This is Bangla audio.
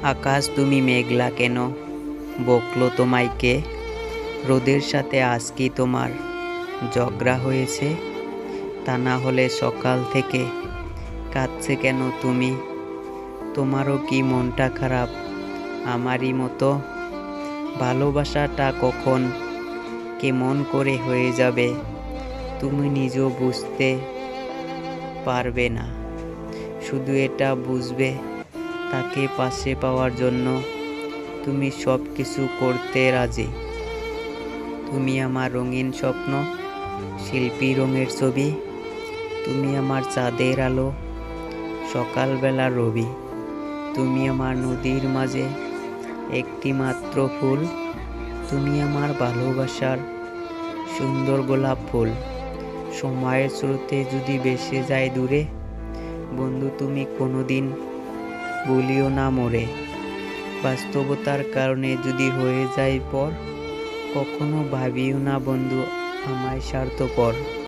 আকাশ তুমি মেঘলা কেন, বকলো তোমায় কে? রোদের সাথে আজ কি তোমার ঝগড়া হয়েছে? তা না হলে সকাল থেকে কাঁদছে কেন তুমি? তোমারও কি মনটা খারাপ আমারই মতো? ভালোবাসাটা কখন কেমন করে হয়ে যাবে তুমি নিজেও বুঝতে পারবে না। শুধু এটা বুঝবে তাকে পাশে পাওয়ার জন্য তুমি সব কিছু করতে রাজি। তুমি আমার রঙিন স্বপ্ন, শিল্পী রঙের ছবি। তুমি আমার চাঁদের আলো, সকালবেলার রবি। তুমি আমার নদীর মাঝে একটি মাত্র ফুল। তুমি আমার ভালোবাসার সুন্দর গোলাপ ফুল। সময়ের স্রোতে যদি ভেসে যায় দূরে, বন্ধু তুমি কোনোদিন ভুলিও না মোরে। বাস্তবতার কারণে যদি হয়ে যায় পর, কখনো ভাবিও না বন্ধু আমায় স্বার্থপর।